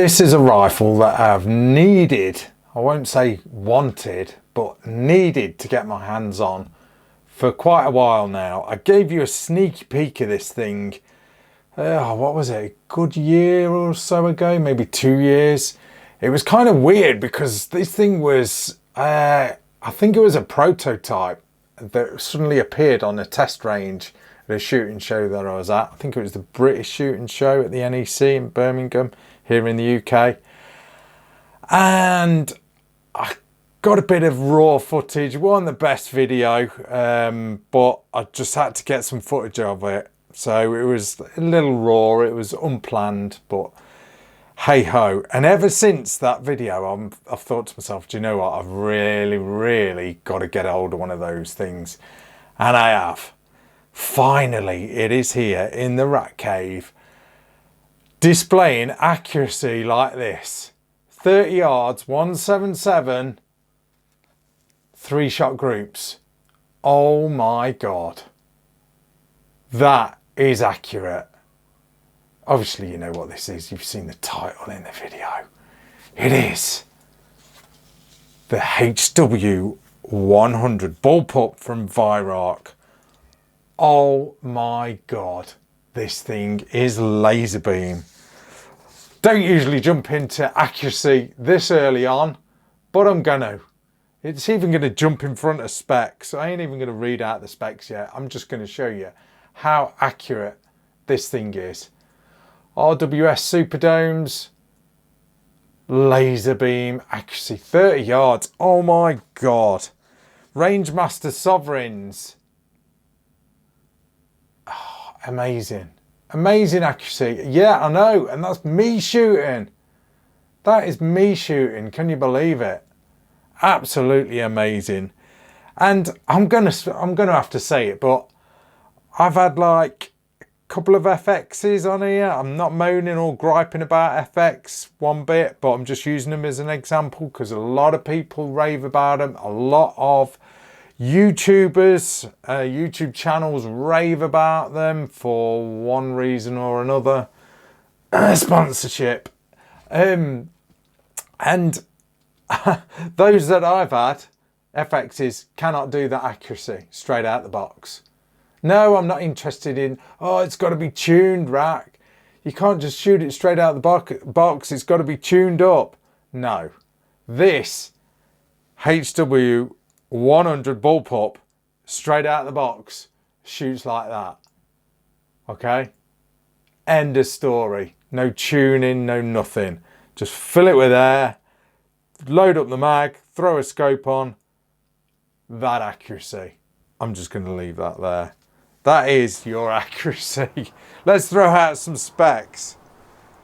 This is a rifle that I've needed, I won't say wanted, but needed to get my hands on for quite a while now. I gave you a sneaky peek of this thing, what was it, a good year or so ago, maybe 2 years. It was kind of weird because this thing was, I think it was a prototype that suddenly appeared on a test range at a shooting show that I was at. I think it was the British shooting show at the NEC in Birmingham, here in the UK. And I got a bit of raw footage. It wasn't the best video, but I just had to get some footage of it. So it was a little raw, it was unplanned, but hey ho. And ever since that video, I've thought to myself, do you know what? I've really got to get hold of one of those things. And I have. Finally, it is here in the Rack Cave, displaying accuracy like this. 30 yards, 177, 3-shot groups. Oh my God. That is accurate. Obviously, you know what this is. You've seen the title in the video. It is the HW100 bullpup from Weihrauch. Oh my God. This thing is laser beam. Don't usually jump into accuracy this early on, but I'm gonna. It's even gonna jump in front of specs. I ain't even gonna read out the specs yet. I'm just gonna show you how accurate this thing is. RWS Superdomes, laser beam, accuracy 30 yards. Oh my God. Rangemaster Sovereigns. Oh, amazing. Amazing accuracy. Yeah, I know. And that's me shooting. That is me shooting. Can you believe it? Absolutely amazing. And I'm gonna have to say it, but I've had like a couple of FXs on here. I'm not moaning or griping about FX one bit, but I'm just using them as an example because a lot of people rave about them. A lot of YouTubers, YouTube channels rave about them for one reason or another. Sponsorship. And those that I've had, FXs, cannot do that accuracy straight out the box. No, I'm not interested in, oh, it's got to be tuned, Rack. You can't just shoot it straight out the box. It's got to be tuned up. No. This HW100 bullpup, straight out the box, shoots like that. Okay? End of story. No tuning, no nothing. Just fill it with air, load up the mag, throw a scope on. That accuracy. I'm just going to leave that there. That is your accuracy. Let's throw out some specs.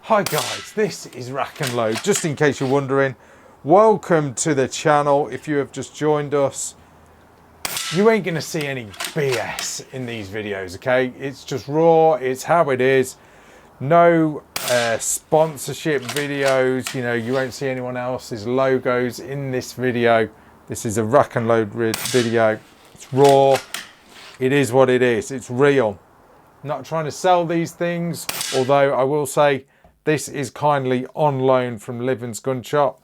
Hi guys, this is RACKNLOAD. Just in case you're wondering, welcome to the channel. If you have just joined us, you ain't gonna see any BS in these videos, okay? It's just raw, it's how it is. No sponsorship videos, you know, you won't see anyone else's logos in this video. This is a RACKNLOAD video. It's raw. It is what it is. It's real. Not trying to sell these things, although I will say this is kindly on loan from Livens Gun Shop.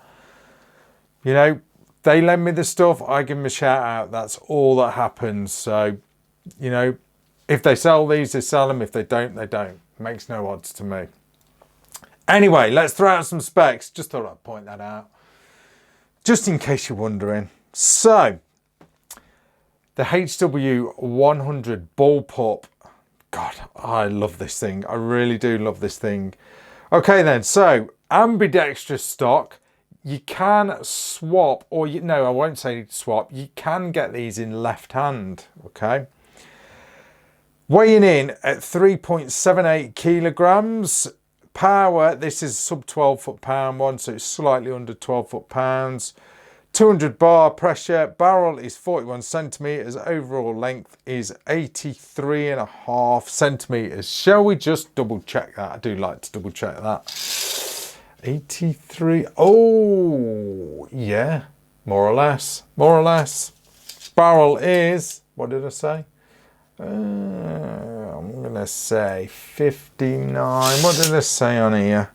You know, they lend me the stuff, I give them a shout out. That's all that happens. So, you know, if they sell these, they sell them. If they don't, they don't. Makes no odds to me. Anyway, let's throw out some specs. Just thought I'd point that out, just in case you're wondering. So, the HW100 bullpup. God, I love this thing. I really do love this thing. Okay then, so ambidextrous stock. You can swap, or no, I won't say swap. You can get these in left hand, okay? Weighing in at 3.78 kilograms. Power, this is sub 12 foot-pound one, so it's slightly under 12 foot-pounds. 200 bar pressure, barrel is 41 centimeters, overall length is 83.5 centimeters. Shall we just double check that? I do like to double check that. 83, oh yeah, more or less. Barrel is, what did I say? I'm gonna say 59. What did I say on here?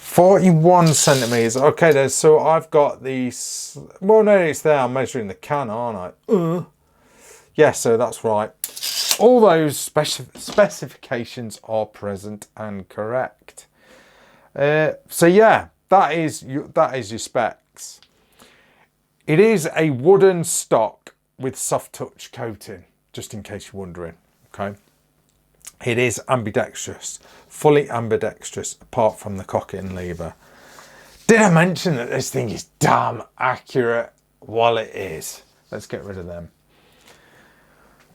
41 centimeters. Okay, then, so I've got these. Well, no, it's there. I'm measuring the can, aren't I? Yeah, so that's right. All those specifications are present and correct. So yeah, that is your specs. It is a wooden stock with soft touch coating, just in case you're wondering. Okay. It is ambidextrous, fully ambidextrous, apart from the cocking lever. Did I mention that this thing is damn accurate? Well, it is. Let's get rid of them.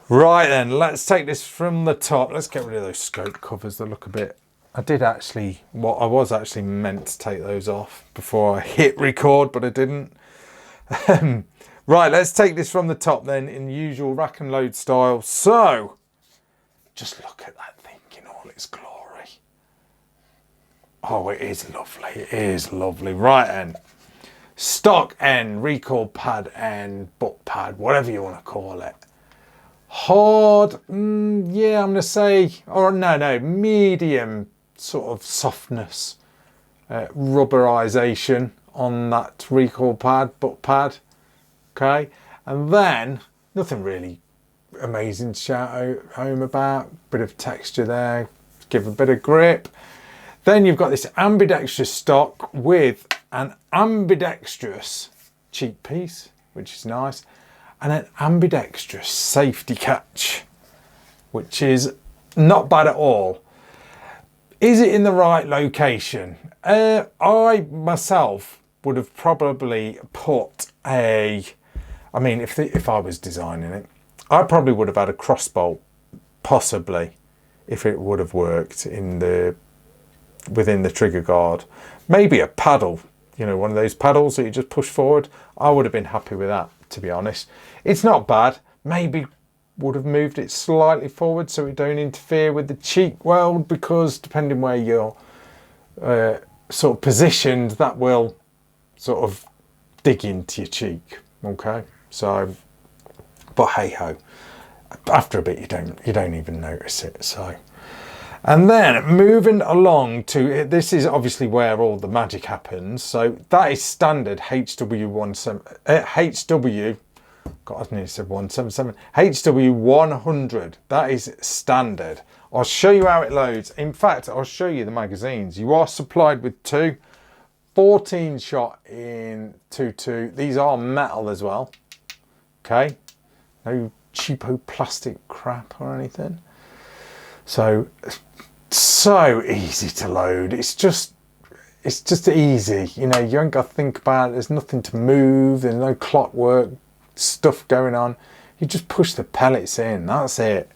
Right then, let's take this from the top. Let's get rid of those scope covers that look a bit... I was actually meant to take those off before I hit record, but I didn't. Right, let's take this from the top then in the usual rack and load style. So, just look at that thing in all its glory. Oh, it is lovely. It is lovely. Right then. Stock end, recoil pad end, butt pad, whatever you want to call it. Hard, yeah, I'm going to say, or no, medium sort of softness, rubberization on that recoil pad, butt pad. Okay, and then nothing really amazing to shout home about. Bit of texture there, give a bit of grip. Then you've got this ambidextrous stock with an ambidextrous cheek piece, which is nice, and an ambidextrous safety catch, which is not bad at all. Is it in the right location? I myself would have probably put I mean, if I was designing it, I probably would have had a crossbolt, possibly, if it would have worked within the trigger guard. Maybe a paddle, you know, one of those paddles that you just push forward. I would have been happy with that, to be honest. It's not bad. Maybe would have moved it slightly forward so it don't interfere with the cheek weld, because depending where you're sort of positioned, that will sort of dig into your cheek. Okay, so, but hey ho, after a bit you don't even notice it. So, and then moving along to, this is obviously where all the magic happens. So that is standard HW100. God, I nearly said 177. HW100. That is standard. I'll show you how it loads. In fact, I'll show you the magazines. You are supplied with two. 14 shot in 2.2. These are metal as well. Okay, no cheapo plastic crap or anything. So easy to load. It's just easy. You know, you ain't got to think about it. There's nothing to move. There's no clockwork stuff going on. You just push the pellets in. That's it.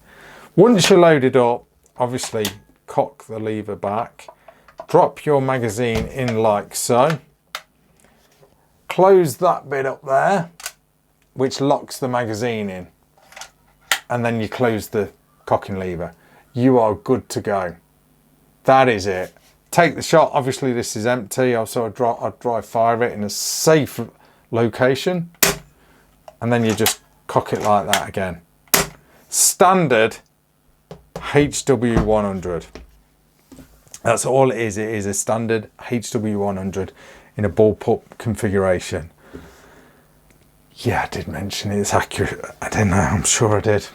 Once you're loaded up, obviously cock the lever back. Drop your magazine in like so. Close that bit up there, which locks the magazine in. And then you close the cocking lever. You are good to go. That is it. Take the shot. Obviously this is empty. Also I'd dry fire it in a safe location. And then you just cock it like that again. Standard HW100. That's all it is. It is a standard HW100 in a bullpup configuration. Yeah, I did mention it's accurate. I didn't know. I'm sure I did.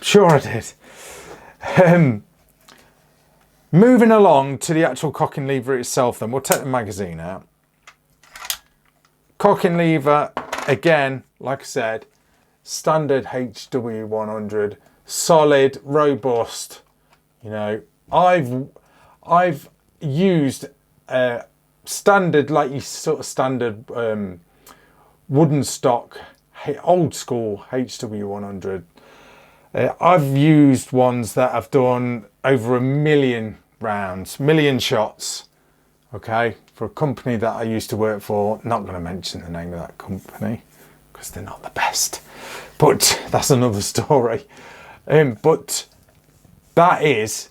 Moving along to the actual cocking lever itself, then we'll take the magazine out. Cocking lever, again, like I said, standard HW100, solid, robust. You know, I've used standard, like you sort of standard wooden stock, old school HW100. I've used ones that have done over 1 million rounds, million shots. Okay, for a company that I used to work for. Not going to mention the name of that company because they're not the best, but that's another story. But that is,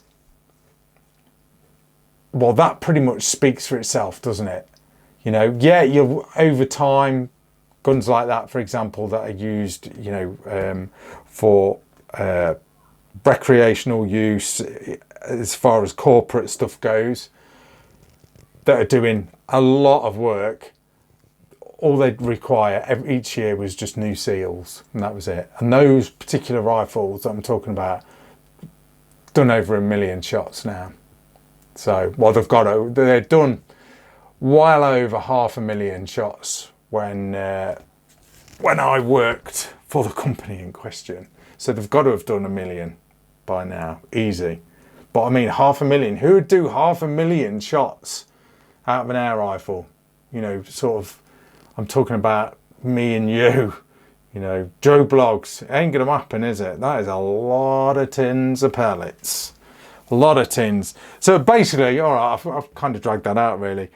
well, that pretty much speaks for itself, doesn't it? You know, yeah, you're over time, guns like that, for example, that are used, you know, for recreational use as far as corporate stuff goes. that are doing a lot of work, all they'd require each year was just new seals, and that was it. And those particular rifles that I'm talking about, done over 1 million shots now. So, well, they're done well over 500,000 shots when I worked for the company in question. So they've got to have done 1 million by now, easy. But I mean, 500,000, who would do 500,000 shots out of an air rifle? You know, sort of, I'm talking about me and you know, Joe Blogs. It ain't gonna happen, is it? That is a lot of tins of pellets. A lot of tins. So basically, all right, I've kind of dragged that out really.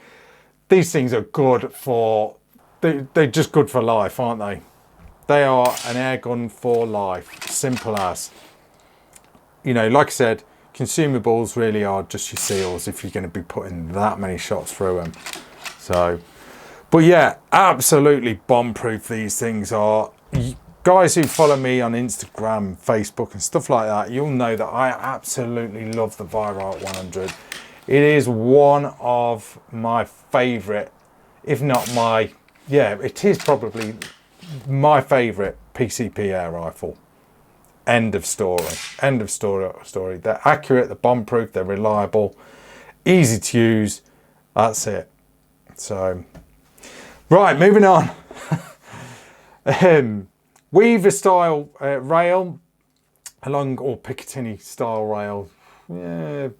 These things are good for, they're just good for life, aren't they? They are an air gun for life, simple as. You know, like I said, consumables really are just your seals if you're going to be putting that many shots through them. So, but yeah, absolutely bomb-proof these things are. Guys who follow me on Instagram, Facebook and stuff like that, you'll know that I absolutely love the Weihrauch 100. It is one of my favourite, if not my, yeah, it is probably my favourite PCP air rifle. End of story. End of story. They're accurate, they're bomb-proof, they're reliable, easy to use. That's it. So, right, moving on. Weaver style rail, or Picatinny style rail. Yeah,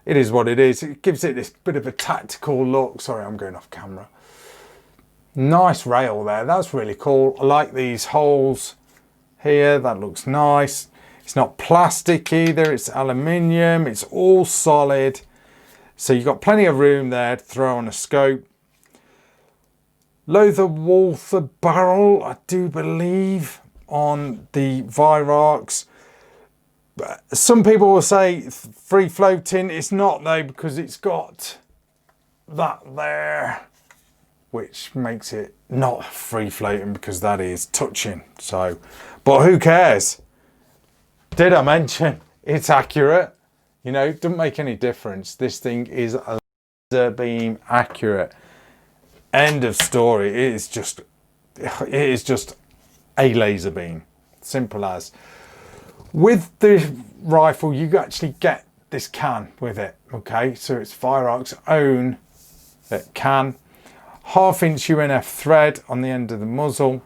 it is what it is. It gives it this bit of a tactical look. Sorry, I'm going off camera. Nice rail there. That's really cool. I like these holes here. That looks nice. It's not plastic either. It's aluminium. It's all solid. So you've got plenty of room there to throw on a scope. Lothar Walther barrel, I do believe, on the Weihrauchs. Some people will say free floating. It's not though, because it's got that there, which makes it not free floating because that is touching. So, but who cares? Did I mention it's accurate? You know, it doesn't make any difference. This thing is a laser beam accurate. End of story. It is just a laser beam. Simple as. With the rifle, you actually get this can with it. Okay, so it's Weihrauch's own can. 1/2" UNF thread on the end of the muzzle.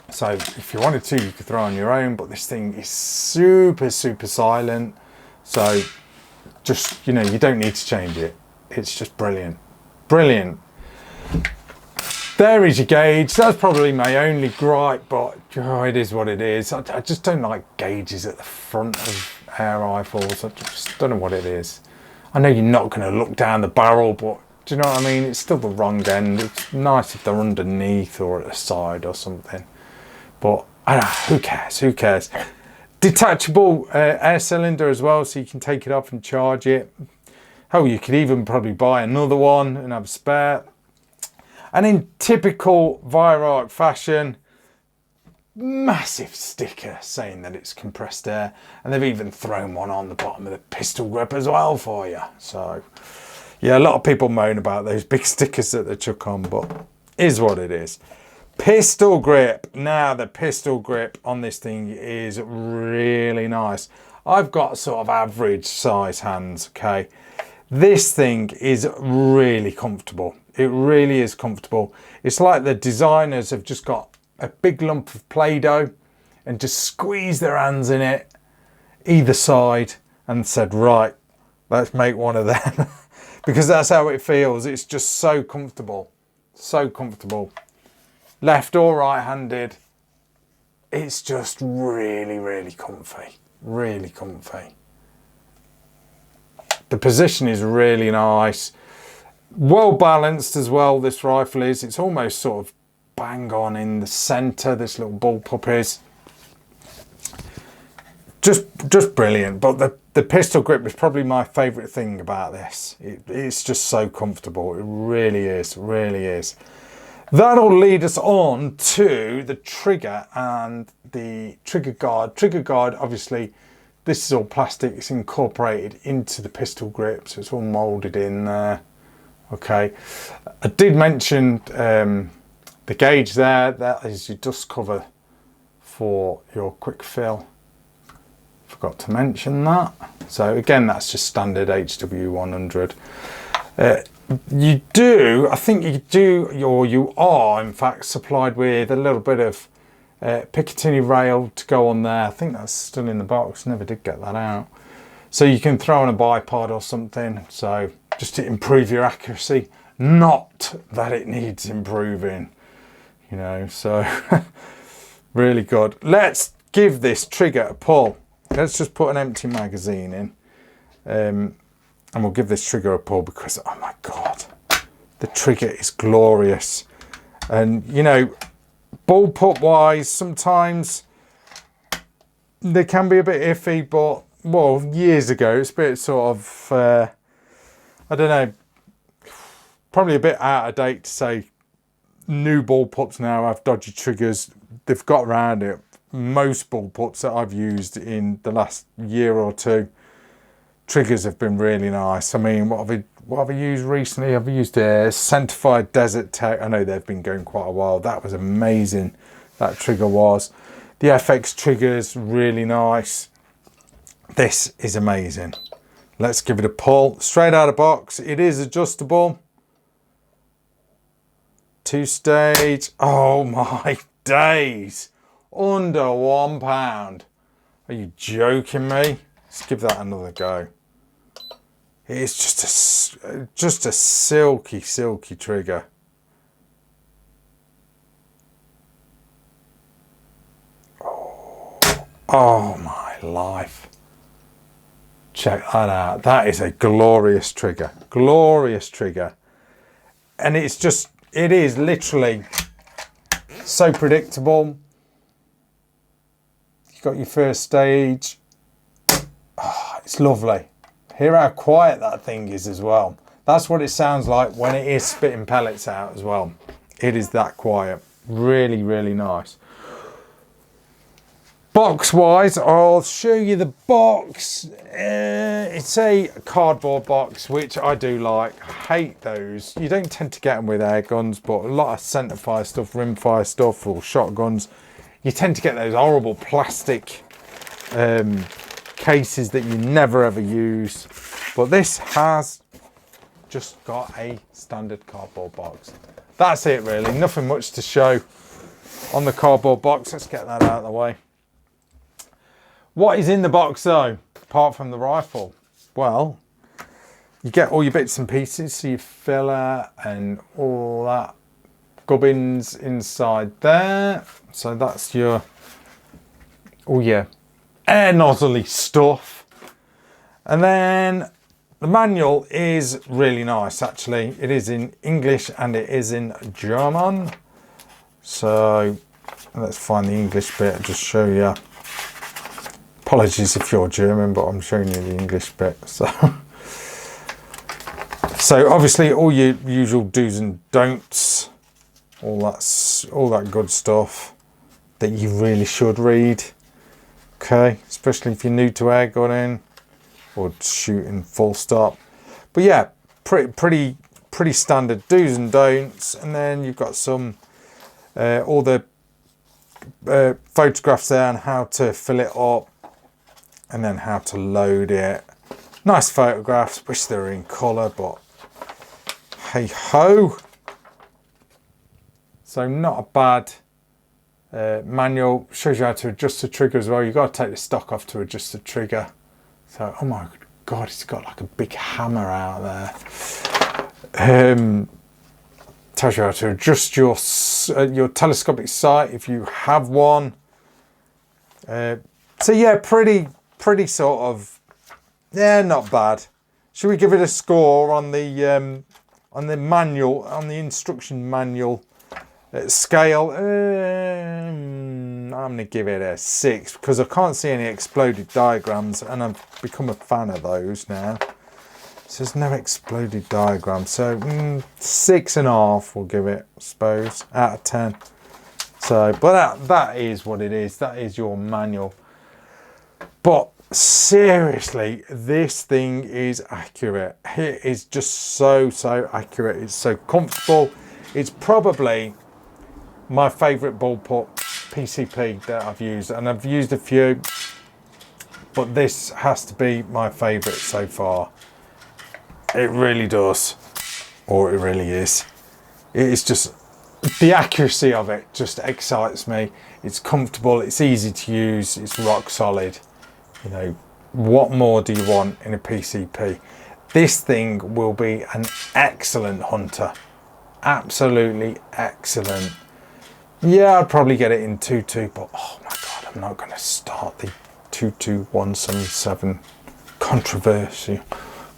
So if you wanted to, you could throw on your own, but this thing is super silent. So just, you know, you don't need to change it. It's just brilliant. Brilliant. There is your gauge. That's probably my only gripe, but oh, it is what it is. I just don't like gauges at the front of air rifles. I just don't know what it is. I know you're not going to look down the barrel, but do you know what I mean? It's still the wrong end. It's nice if they're underneath or at the side or something. But I don't know, who cares? Who cares? Detachable air cylinder as well, so you can take it off and charge it. Hell, you could even probably buy another one and have a spare. And in typical Weihrauch fashion, massive sticker saying that it's compressed air, and they've even thrown one on the bottom of the pistol grip as well for you. So yeah, a lot of people moan about those big stickers that they chuck on, but is what it is. Pistol grip. Now the pistol grip on this thing is really nice. I've got sort of average size hands, okay? This thing is really comfortable. It really is comfortable. It's like the designers have just got a big lump of Play-Doh and just squeezed their hands in it, either side, and said, right, let's make one of them. Because that's how it feels. It's just so comfortable. So comfortable. Left or right-handed, it's just really comfy. Really comfy. The position is really nice. Well balanced as well, this rifle is. It's almost sort of bang on in the centre, this little bullpup is. Just brilliant. But the pistol grip is probably my favourite thing about this. It's just so comfortable. It really is, really is. That'll lead us on to the trigger and the trigger guard. Trigger guard, obviously, this is all plastic. It's incorporated into the pistol grip, so it's all moulded in there. Okay, I did mention the gauge there. That is your dust cover for your quick fill. Forgot to mention that. So again, that's just standard HW100. You do, I think you do, or you are in fact supplied with a little bit of Picatinny rail to go on there. I think that's still in the box, never did get that out. So you can throw on a bipod or something, so just to improve your accuracy. Not that it needs improving, you know, so really good. Let's give this trigger a pull. Let's just put an empty magazine in. And we'll give this trigger a pull because, oh my God, the trigger is glorious. And, you know, bullpup wise, sometimes they can be a bit iffy, but, well, years ago, it's a bit sort of, I don't know, probably a bit out of date to say new bullpups now have dodgy triggers. They've got around it. Most bullpups that I've used in the last year or two, triggers have been really nice. I mean, what have I used recently? I've used a Centrified Desert Tech. I know they've been going quite a while. That was amazing, that trigger was. The FX triggers, really nice. This is amazing. Let's give it a pull. Straight out of box. It is adjustable. 2-stage. Oh my days. Under £1. Are you joking me? Let's give that another go. It's just a silky, silky trigger. Oh my life. Check that out. That is a glorious trigger. Glorious trigger. And it's just, it is literally so predictable. You've got your first stage. Oh, it's lovely. Hear how quiet that thing is as well. That's what it sounds like when it is spitting pellets out as well. It is that quiet. Really, really nice. Box wise, I'll show you the box. It's a cardboard box, which I do like. I hate those. You don't tend to get them with air guns, but a lot of centerfire stuff, rimfire stuff, or shotguns, you tend to get those horrible plastic cases that you never ever use. But this has just got a standard cardboard box. That's it really, nothing much to show on the cardboard box. Let's get that out of the way. What is in the box though, apart from the rifle? Well, you get all your bits and pieces, so your filler and all that gubbins inside there. So that's your, all your air nozzly stuff. And then the manual is really nice actually. It is in English and it is in German. So let's find the English bit and just show you. Apologies if you're German, but I'm showing you the English bit. So obviously all your usual do's and don'ts, all that good stuff that you really should read. Okay, especially if you're new to air gunning or shooting full stop. But yeah, pretty standard do's and don'ts. And then you've got some all the photographs there on how to fill it up and then how to load it. Nice photographs, wish they were in colour, but hey ho. So not a bad manual. Shows you how to adjust the trigger as well. You've got to take the stock off to adjust the trigger. So, oh my God, it's got like a big hammer out there. Tells you how to adjust your telescopic sight if you have one. So yeah, pretty sort of, yeah, not bad. Should we give it a score on the manual, on the instruction manual scale? I'm gonna give it a 6 because I can't see any exploded diagrams, and I've become a fan of those now. So there's no exploded diagram. So 6.5 we'll give it, I suppose, out of 10. So, but that is what it is. That is your manual. But seriously, this thing is accurate. It is just so accurate. It's so comfortable. It's probably my favorite bullpup PCP that I've used, and I've used a few, but this has to be my favorite so far. It really does, or it really is. It is just, the accuracy of it just excites me. It's comfortable, it's easy to use, it's rock solid. You know, what more do you want in a PCP? This thing will be an excellent hunter. Absolutely excellent. Yeah, I'd probably get it in 2.2, but oh my God, I'm not going to start the 2.2-177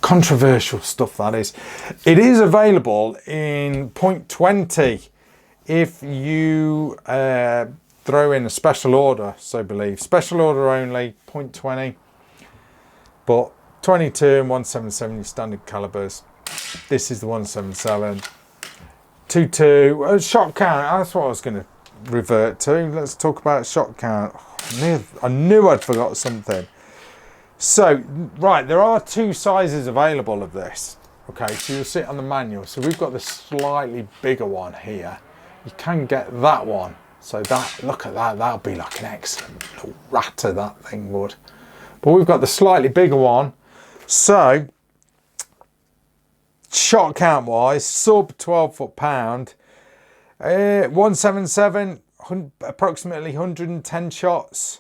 controversial stuff, that is. It is available in .20 if you throw in a special order, so believe. Special order only, .20, but 22 and 177 standard calibers. This is the 177. 2.2, shot count, that's what I was going to revert to. Let's talk about shot count. I knew I'd forgot something. So, right, there are two sizes available of this. Okay, so you'll see it on the manual. So we've got the slightly bigger one here. You can get that one. So that, look at that, that'll be like an excellent little ratter, that thing would. But we've got the slightly bigger one. So, shot count wise, sub 12 foot-pound, 177, approximately 110 shots.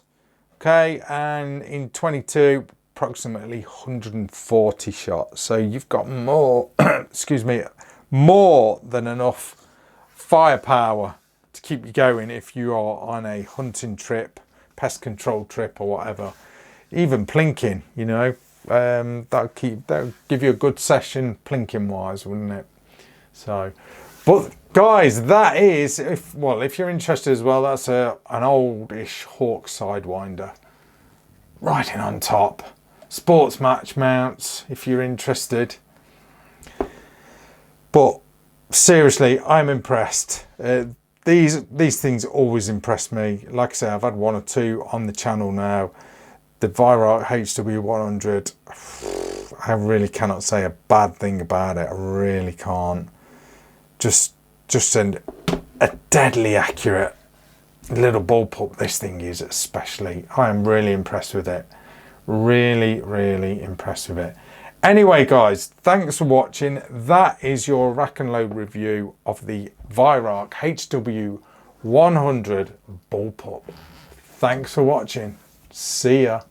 Okay, and in 22, approximately 140 shots. So you've got more, excuse me, more than enough firepower to keep you going if you are on a hunting trip, pest control trip or whatever. Even plinking, you know, that'll give you a good session plinking wise, wouldn't it? So, but guys, that is, if you're interested as well, that's an oldish Hawk Sidewinder. Riding on top. Sports match mounts, if you're interested. But seriously, I'm impressed. These things always impress me. Like I say, I've had one or two on the channel now. The Weihrauch HW100, I really cannot say a bad thing about it. I really can't. Just a deadly accurate little bullpup this thing is, especially. I am really impressed with it. Really impressed with it. Anyway guys, thanks for watching. That is your rack and load review of the Weihrauch HW100 bullpup. Thanks for watching. See ya.